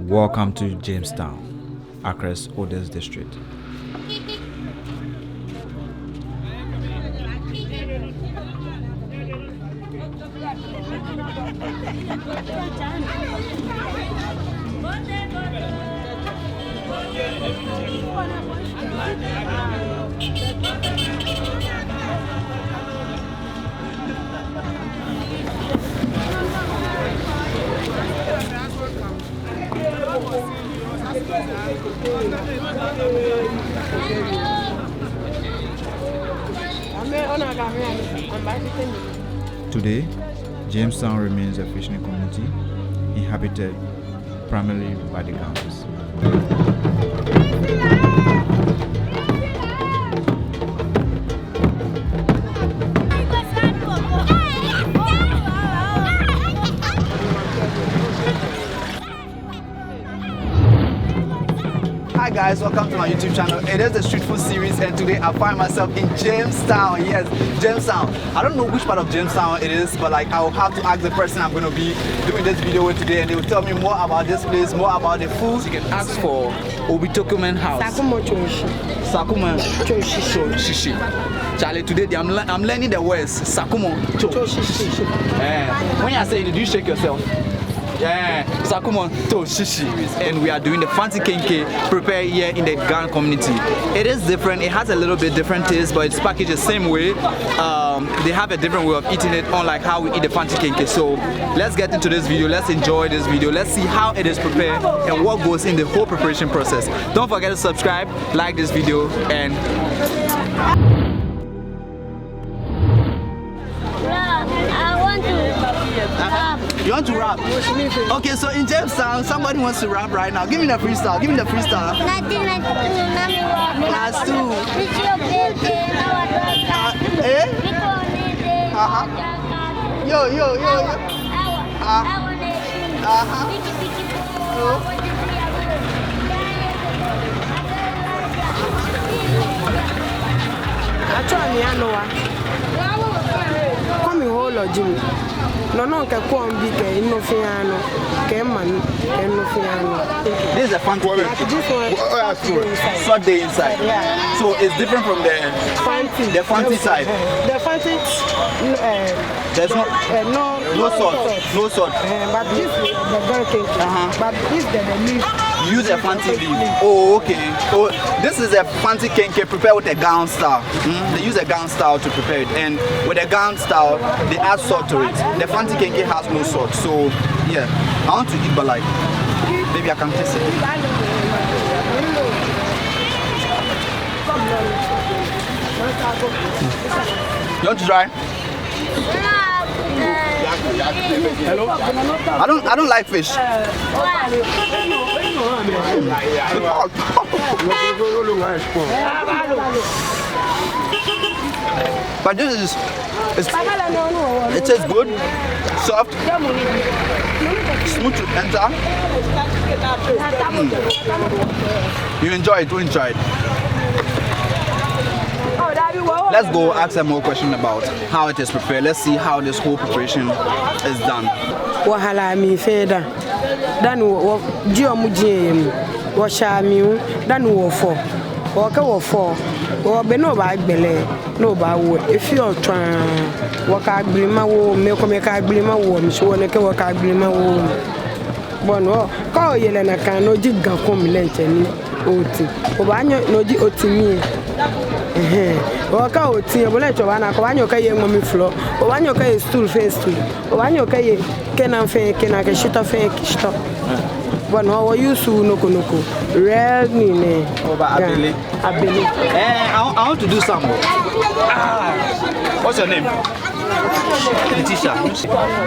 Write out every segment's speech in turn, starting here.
Welcome to Jamestown, Accra's oldest district. Today, Jamestown remains a fishing community inhabited primarily by the Ghanaians. Hi guys, welcome to my YouTube channel. It is the street food series and today I find myself in Jamestown. Yes, Jamestown. I don't know which part of Jamestown it is, but like I will have to ask the person I'm going to be doing this video with today and they will tell me more about this place, more about the food. You can ask for Obitokumen House. Sakumo Choshi. Charlie, today I'm learning the words. Sakumo Choshi. When I say it, do you shake yourself? Yeah, Sakumo to Shishi, and we are doing the fancy kenke prepared here in the Ghanaian community. It is different, it has a little bit different taste, but it's packaged the same way. They have a different way of eating it, unlike how we eat the fancy kenke. So let's get into this video, let's enjoy this video, let's see how it is prepared and what goes in the whole preparation process. Don't forget to subscribe, like this video, and you want to rap? Okay, so in Jamestown, somebody wants to rap right now. Give me the freestyle. Give me the freestyle. Class 2. Yo. No, che combi che innofiano, che man, che innofiano. This is a Fante Sunday inside. Yeah. So it's different from the Fante. The Fante side. The Fante, there's no salt. No salt. But this is the kenke. But this is the leaf. You use a Fante leaf. Oh, okay. So this is a Fante kenke prepared with a gown style. They use a gown style to prepare it, and with a gown style, they add salt to it. The Fante kenke has no salt, so yeah. I want to eat, but like maybe I can taste it. You want to try? Hello? I don't like fish. But this is it tastes good, soft, smooth to enter. You enjoy it, we enjoy it. Let's go ask them more questions about how it is prepared. Let's see how this whole preparation is done. Wahala mi feda. Dan wo jio mujiem. Wo sha mi dan wo fo. Wo ka wo fo. Wo be no ba gbele. No ba wo. If you try wo ka gbele ma wo me ko me ka gbele ma wo mi so ne ke wo ka gbele ma wo. Bono ko yele na kan no ji gan ko mi lenche ni oti. O ba nyo no ji oti mi. Waka oti ebole chobana ko banyo ka ye ngomi flo o banyo ka ye stool face stool o banyo ka ye kenan fe kenan ke shito fe kishto bueno wo yusu noko real ni ne abele I want to do some. What's your name? Letitia.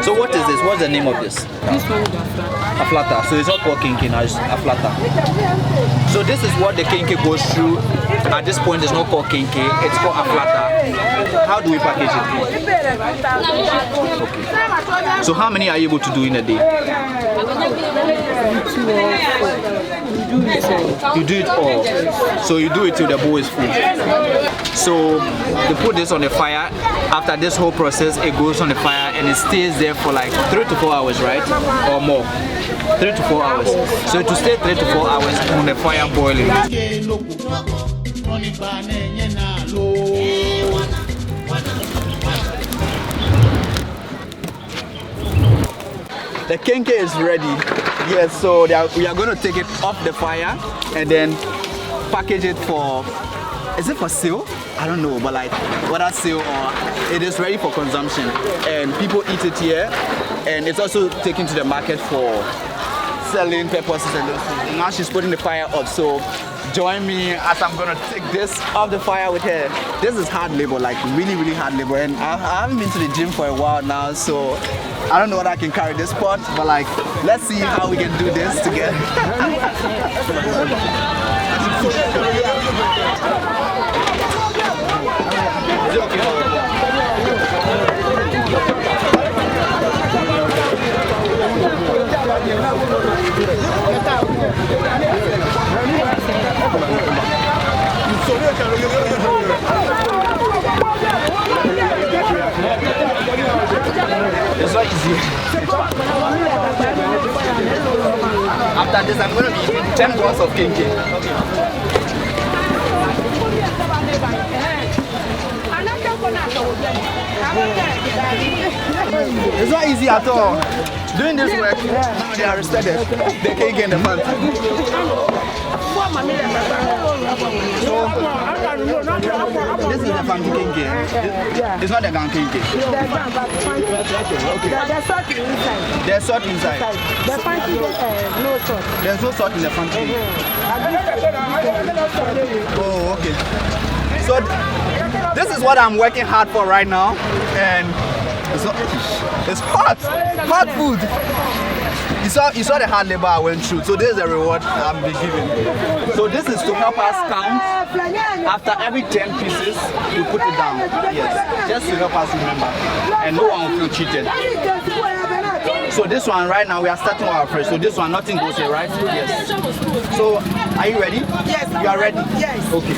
So what is this? What's the name of this? This one is a flatter. So it's not called kenke now, it's a flatter. So this is what the kenke goes through. At this point it's not called kenke, it's called a flatter. How do we package it? Okay. So how many are you able to do in a day? do it all. You do it all. So you do it till the bowl is full. So you put this on the fire. After this whole process, it goes on the fire and it stays there for like 3 to 4 hours, right? Or more. 3 to 4 hours. So to stay 3 to 4 hours on the fire boiling. The kenke is ready. Yes, so we are going to take it off the fire and then package it for, is it for sale? I don't know, but like whether sale or it is ready for consumption. And people eat it here, and it's also taken to the market for selling purposes and those things. Now she's putting the fire up, so join me as I'm gonna take this off the fire with her. This is hard labor, like really, really hard labor, and I haven't been to the gym for a while now, so I don't know whether I can carry this pot, but like, let's see how we can do this together. Is it okay? It's not easy. After this, I'm going to be eating 10 grams of kenke. It's not easy at all. Doing this work, they are respected. They can't get the fun. This is the Fante kenke. It's not the Ghanaian kenke. There's salt inside. The Fante no salt. There's no salt in the Fante. Oh, okay. So this is what I'm working hard for right now, and it's hot food. You saw the hard labor I went through, so this is the reward I'm being given. So this is to help us count. After every 10 pieces, we put it down. Yes, just to help us remember, and no one will feel cheated. So this one right now we are starting our fresh. So this one nothing goes here, right? Yes. So are you ready? Yes. You are ready? Yes. Okay.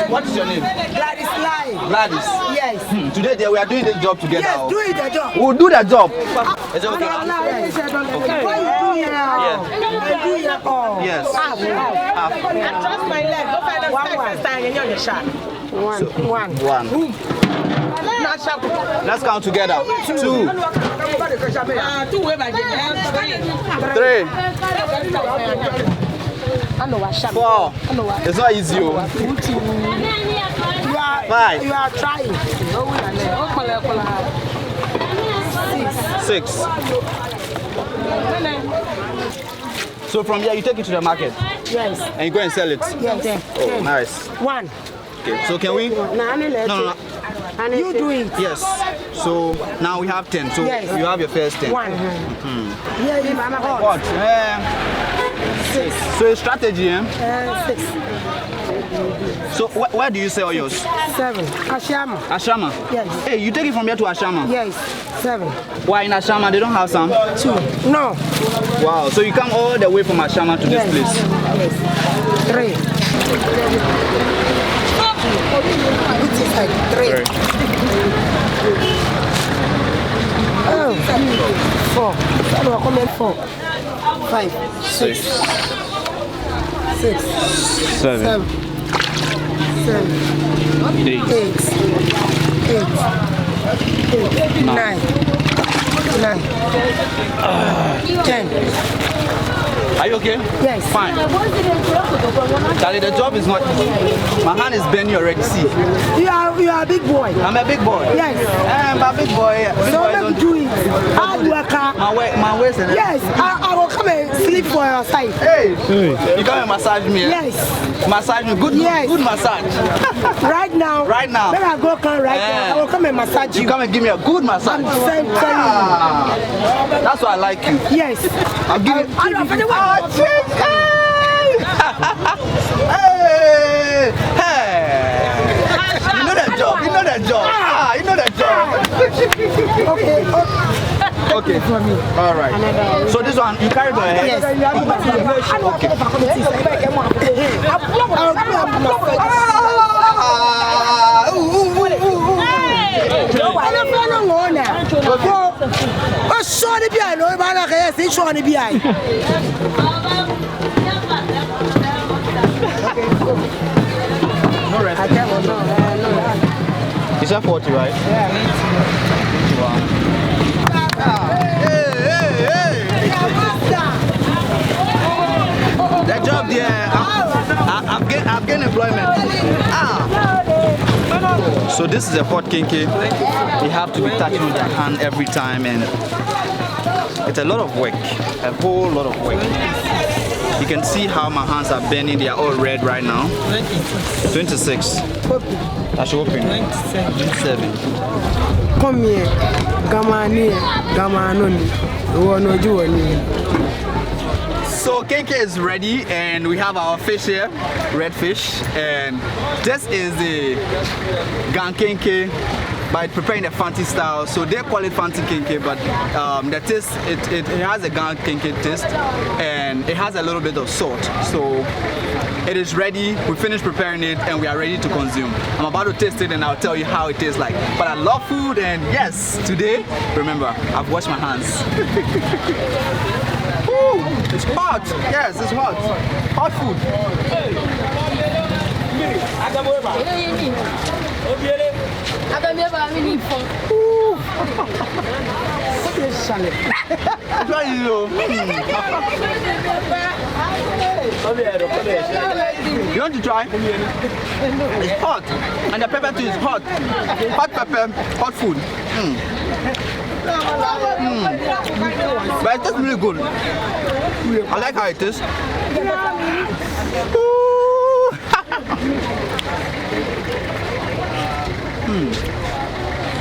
What is your name? Gladys Lai. Gladys. Yes. Today we are doing the job together. Yes, do it the job. We'll do the job. Is it okay? Yes. I trust my leg. Go find the shot. One. Let's count together. 2, 3. Four. It's not easy. 5. You are trying. 6. So from here you take it to the market? Yes. And you go and sell it? Yes. Oh, nice. 1. Okay. So can we? No. You do it. Yes. So now we have 10. So yes. You have your first 10. 1. What? 6. So a strategy, 6. So where do you sell yours? 7. Ashama. Ashama? Yes. Hey, you take it from here to Ashama? Yes. 7. Why in Ashama they don't have some? 2. No. Wow. So you come all the way from Ashama to this place? Yes. 3. It is like 3. Oh. 4. 5. 6. 7. 8. 9. 10. Are you okay? Yes. Fine. Daddy, the job is not easy. My hand is bending already. See. You are a big boy. I'm a big boy. Yes. I'm a big boy. So let me do it. Hard worker. My waist and yes. I will come and sleep for your side. Hey. You come and massage me. Yes. Massage me. Good. Yes. Good massage. Right now. Right now. When I go come right now, I will come and massage you. You come and give me a good massage. That's why I like you. Yes. I'll give you. Hey! You know that job. You know that job. You know that job. Okay. Okay. All right. So this one you carry by your head. No rest. Is that 40, right? Yeah. That job there, I've gained employment. So this is a hot kenke. You have to be touching with your hand every time, and it's a lot of work, a whole lot of work. You can see how my hands are burning. They are all red right now. 26. I should open. 27. Come here, Gamanoni. So kenke is ready, and we have our fish here, red fish, and this is the Ghan kenke, but preparing the Fante style. So they call it Fante kenke, but the taste it has a Ghan kenke taste, and it has a little bit of salt. So it is ready. We finished preparing it, and we are ready to consume. I'm about to taste it, and I'll tell you how it tastes like. But I love food, and yes, today, remember, I've washed my hands. It's hot. Yes, it's hot. Hot food. You want to try? It's hot. And the pepper too is hot. Hot pepper, hot food. But it tastes really good. I like how it tastes.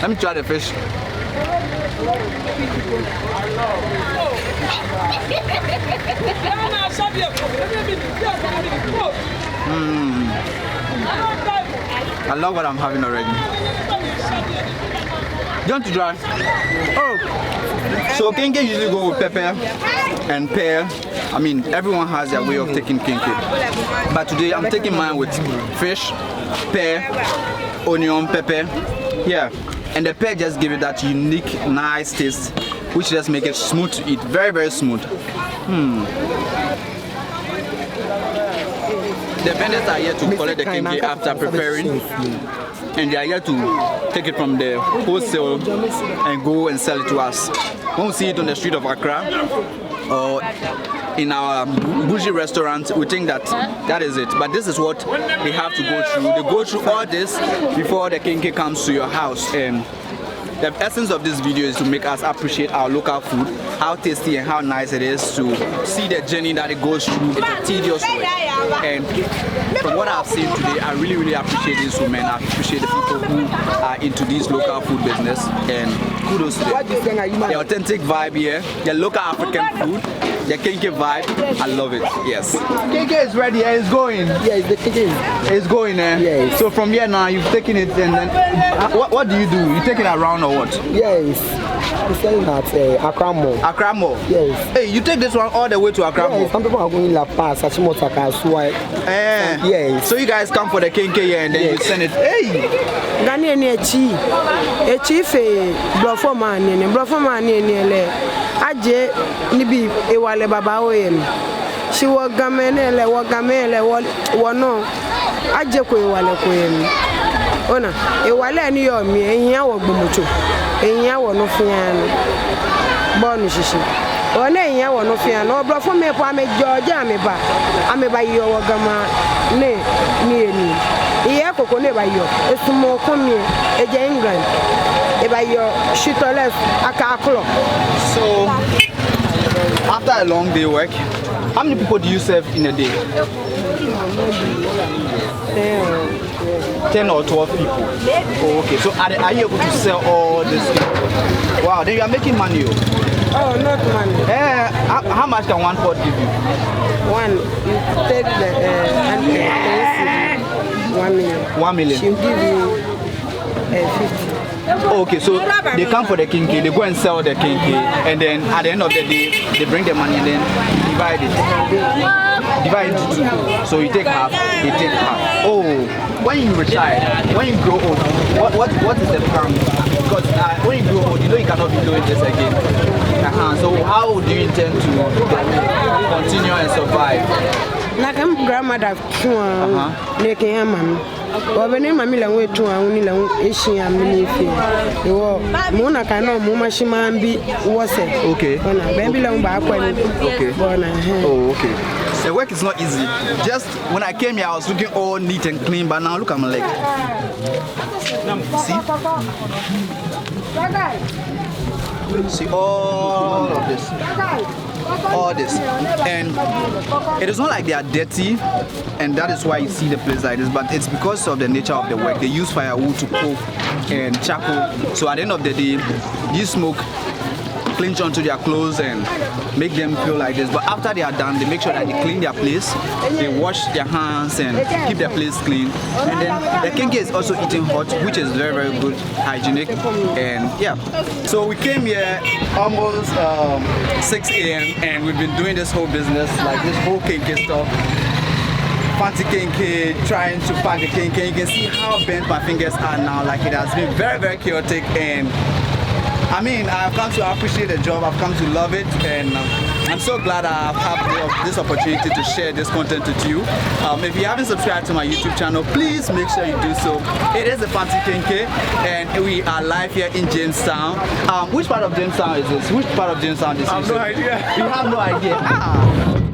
Let me try the fish. I love what I'm having already. You want to try? Oh! So kenke usually go with pepper and pear. I mean, everyone has their way of taking kenke. But today I'm taking mine with fish, pear, onion, pepper. Yeah. And the pear just give it that unique, nice taste, which just make it smooth to eat. Very, very smooth. The vendors are here to collect the kenke after preparing. And they are here to take it from the wholesale and go and sell it to us. When we see it on the street of Accra or in our bougie restaurant, we think that that is it. But this is what they have to go through. They go through all this before the kenke comes to your house. And the essence of this video is to make us appreciate our local food, how tasty and how nice it is, to see the journey that it goes through. It's a tedious work. And from what I've seen today, I really, really appreciate these women. I appreciate the people who are into this local food business, and kudos to them. The authentic vibe here, the local African food, the kenke vibe, I love it. Yes. Kenke is ready, it's going. Yes, the kenke is going, eh? Yes. So from here now, you've taken it, and then what do? You take it around or what? Yes. We're selling at Accra Mall. Accra Mall? Yes. Hey, you take this one all the way to Accra Mall? Yes, some people are going La Paz, Achimotaka, Suai. Yes. So you guys come for the kenke here and then you send it. Hey! Ghanaian chief bluffer man le aje nibi ewale baba oyem. She was gamele wono aje ko ewale ko yem. Ona ewale ni yo mi eyin awo gbomoto. Eyin awo no fian. Bonu shishi. Ona eyin awo no fian. No bluffer me po amejo ameba yo wo gama ni iye koko ne ba yo esumo komie eje England e ba yo shitoles aka clock. So after a long day work, how many people do you serve in a day? 10 or 12 people. Oh, okay. So are you able to sell all this? Wow, then you are making money. Oh, not money. How much can one pot give you? One, you take the 1 million. 1 million. She'll give you 50. Okay, so they come for the kenke, they go and sell the kenke, and then at the end of the day, they bring the money and then divide it. Divide it into two. So you take half, they take half. Oh, when you retire, when you grow old, what is the plan? Because when you grow old, you know you cannot be doing this again. So how do you intend to continue and survive? Like I'm grandmother, making a man. Or when I'm a way to only long Asian minifi. You are Mona cano, Mumashima be was it. Okay. When I baby long back when okay. Oh, okay. The work is not easy. Just when I came here, I was looking all neat and clean, but now look at my leg. See all of this. All this, and it is not like they are dirty, and that is why you see the place like this, but it's because of the nature of the work. They use firewood to cook and charcoal, so at the end of the day, this smoke clinch onto their clothes and make them feel like this. But after they are done, they make sure that they clean their place, they wash their hands and keep their place clean. And then the kenke is also eating hot, which is very, very good, hygienic, and yeah. So we came here almost 6 a.m. and we've been doing this whole business, like this whole kenke stuff. Fante kenke, trying to find the kenke. You can see how bent my fingers are now. Like it has been very, very chaotic, and I mean, I've come to appreciate the job, I've come to love it, and I'm so glad I've had this opportunity to share this content with you. If you haven't subscribed to my YouTube channel, please make sure you do so. It is the Fante kenke, and we are live here in Jamestown. Which part of Jamestown is this? Which part of Jamestown is this? I have no idea. You have no idea.